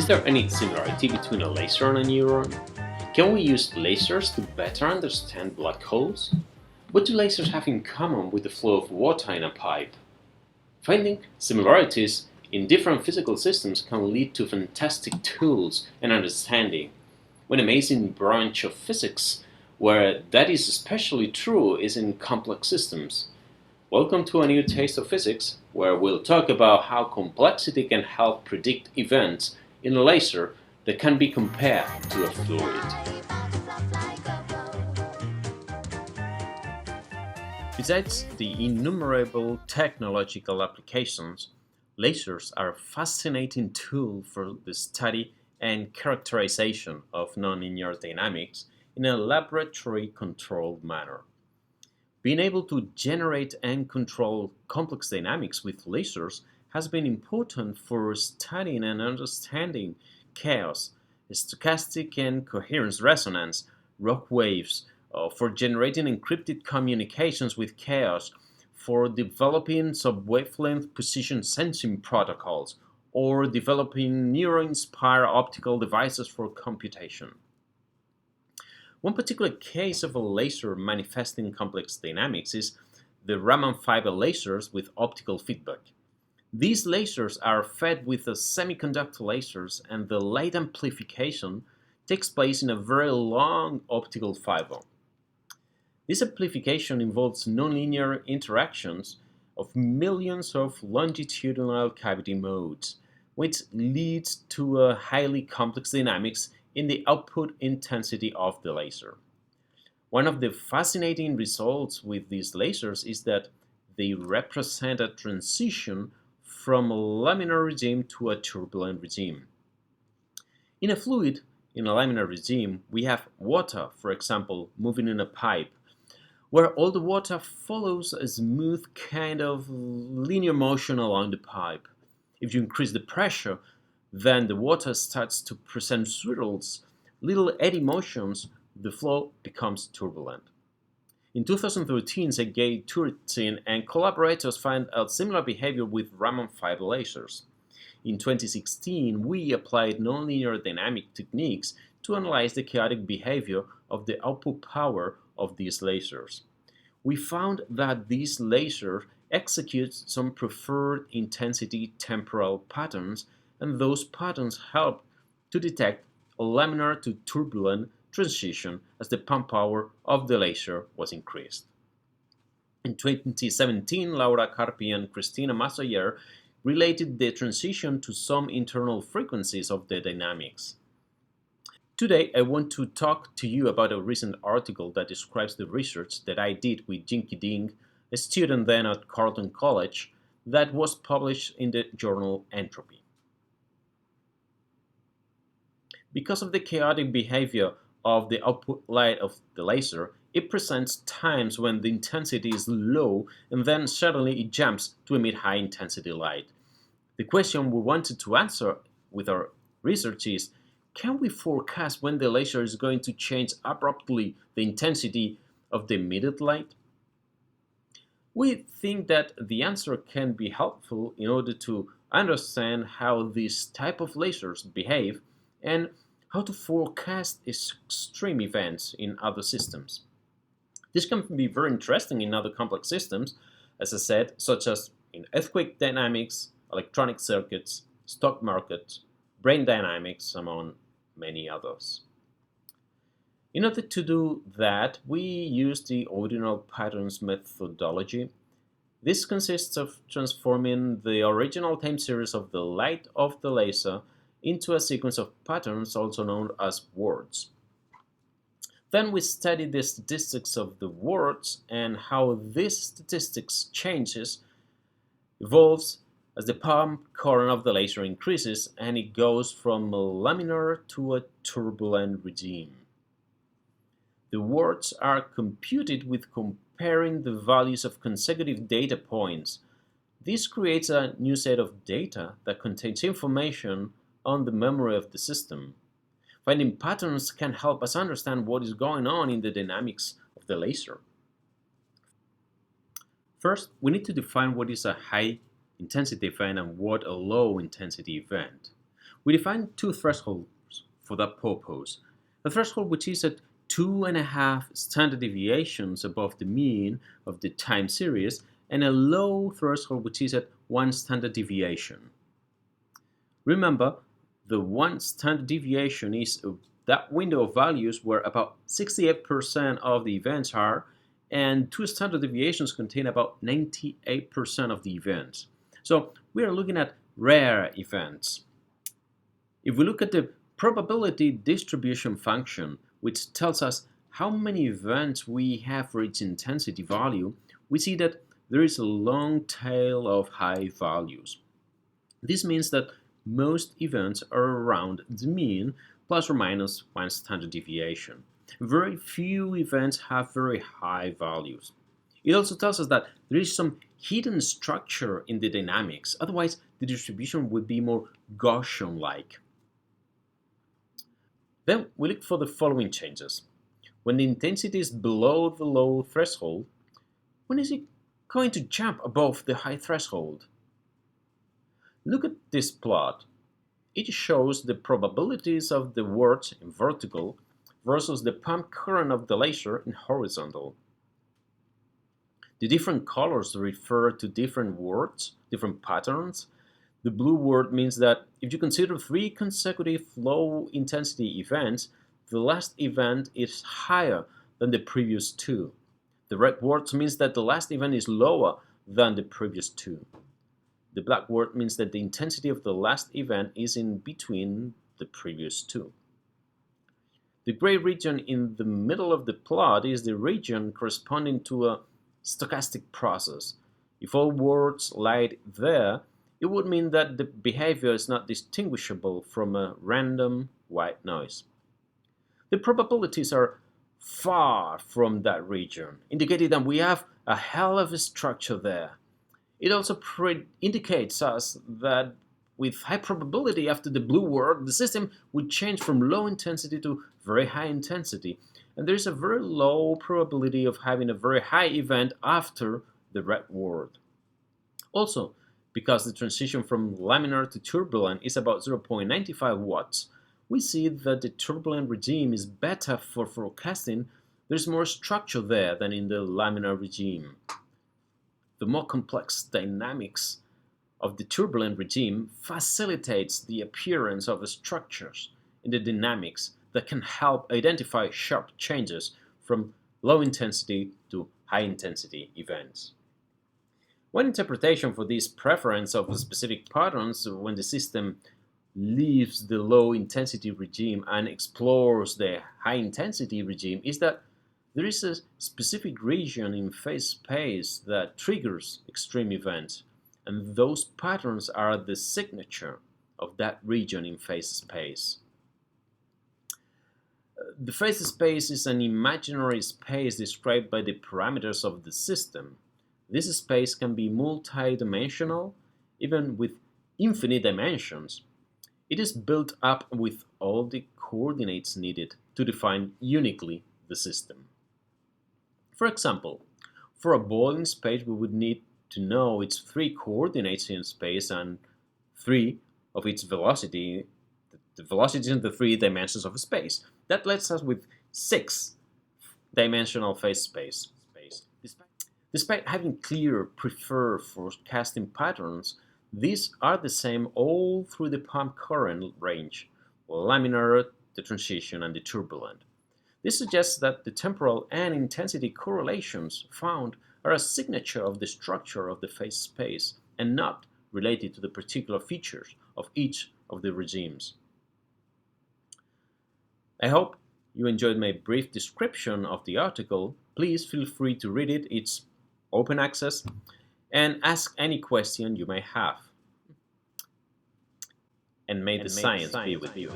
Is there any similarity between a laser and a neuron? Can we use lasers to better understand black holes? What do lasers have in common with the flow of water in a pipe? Finding similarities in different physical systems can lead to fantastic tools and understanding. One amazing branch of physics where that is especially true is in complex systems. Welcome to a new taste of physics, where we'll talk about how complexity can help predict events in a laser that can be compared to a fluid. Besides the innumerable technological applications, lasers are a fascinating tool for the study and characterization of nonlinear dynamics in a laboratory-controlled manner. Being able to generate and control complex dynamics with lasers has been important for studying and understanding chaos, stochastic and coherence resonance, rock waves, for generating encrypted communications with chaos, for developing sub-wavelength position sensing protocols, or developing neuro-inspired optical devices for computation. One particular case of a laser manifesting complex dynamics is the Ramon fiber lasers with optical feedback. These lasers are fed with a semiconductor lasers, and the light amplification takes place in a very long optical fiber. This amplification involves nonlinear interactions of millions of longitudinal cavity modes, which leads to a highly complex dynamics in the output intensity of the laser. One of the fascinating results with these lasers is that they represent a transition from a laminar regime to a turbulent regime. In a fluid, in a laminar regime, we have water, for example, moving in a pipe, where all the water follows a smooth kind of linear motion along the pipe. If you increase the pressure, then the water starts to present swirls, little eddy motions, the flow becomes turbulent. In 2013, Sergei Turtin and collaborators found a similar behavior with Ramon fiber lasers. In 2016, we applied nonlinear dynamic techniques to analyze the chaotic behavior of the output power of these lasers. We found that these lasers execute some preferred intensity temporal patterns, and those patterns help to detect a laminar to turbulent transition as the pump power of the laser was increased. In 2017, Laura Carpi and Christina Massayer related the transition to some internal frequencies of the dynamics. Today, I want to talk to you about a recent article that describes the research that I did with Jinky Ding, a student then at Carleton College, that was published in the journal Entropy. Because of the chaotic behavior of the output light of the laser, it presents times when the intensity is low and then suddenly it jumps to emit high intensity light. The question we wanted to answer with our research is, can we forecast when the laser is going to change abruptly the intensity of the emitted light? We think that the answer can be helpful in order to understand how these type of lasers behave and how to forecast extreme events in other systems. This can be very interesting in other complex systems, as I said, such as in earthquake dynamics, electronic circuits, stock markets, brain dynamics, among many others. In order to do that, we use the Ordinal patterns methodology. This consists of transforming the original time series of the light of the laser into a sequence of patterns, also known as words. Then we study the statistics of the words and how this statistics evolves as the pump current of the laser increases and it goes from a laminar to a turbulent regime. The words are computed with comparing the values of consecutive data points. This creates a new set of data that contains information on the memory of the system. Finding patterns can help us understand what is going on in the dynamics of the laser. First, we need to define what is a high intensity event and what a low intensity event. We define two thresholds for that purpose. A threshold which is at 2.5 standard deviations above the mean of the time series, and a low threshold which is at 1 standard deviation. Remember, the 1 standard deviation is that window of values where about 68% of the events are, and 2 standard deviations contain about 98% of the events. So we are looking at rare events. If we look at the probability distribution function, which tells us how many events we have for each intensity value, we see that there is a long tail of high values. This means that most events are around the mean plus or minus 1 standard deviation. Very few events have very high values. It also tells us that there is some hidden structure in the dynamics, otherwise the distribution would be more Gaussian-like. Then we look for the following changes. When the intensity is below the low threshold, when is it going to jump above the high threshold? Look at this plot. It shows the probabilities of the words in vertical versus the pump current of the laser in horizontal. The different colors refer to different words, different patterns. The blue word means that if you consider 3 consecutive low intensity events, the last event is higher than the previous 2. The red word means that the last event is lower than the previous 2. The black word means that the intensity of the last event is in between the previous 2. The gray region in the middle of the plot is the region corresponding to a stochastic process. If all words lied there, it would mean that the behavior is not distinguishable from a random white noise. The probabilities are far from that region, indicating that we have a hell of a structure there. It also indicates us that with high probability after the blue word, the system would change from low intensity to very high intensity, and there is a very low probability of having a very high event after the red word. Also, because the transition from laminar to turbulent is about 0.95 watts, we see that the turbulent regime is better for forecasting. There's more structure there than in the laminar regime. The more complex dynamics of the turbulent regime facilitates the appearance of structures in the dynamics that can help identify sharp changes from low intensity to high intensity events. One interpretation for this preference of specific patterns when the system leaves the low intensity regime and explores the high intensity regime is that there is a specific region in phase space that triggers extreme events, and those patterns are the signature of that region in phase space. The phase space is an imaginary space described by the parameters of the system. This space can be multi-dimensional, even with infinite dimensions. It is built up with all the coordinates needed to define uniquely the system. For example, for a ball in space, we would need to know its 3 coordinates in space and 3 of its velocity, the velocities in the 3 dimensions of space. That leaves us with 6-dimensional phase space. Despite having clear preferred forecasting patterns, these are the same all through the pump current range, laminar, the transition, and the turbulent. This suggests that the temporal and intensity correlations found are a signature of the structure of the phase space and not related to the particular features of each of the regimes. I hope you enjoyed my brief description of the article. Please feel free to read it. It's open access, and ask any question you may have. And may the science be with you.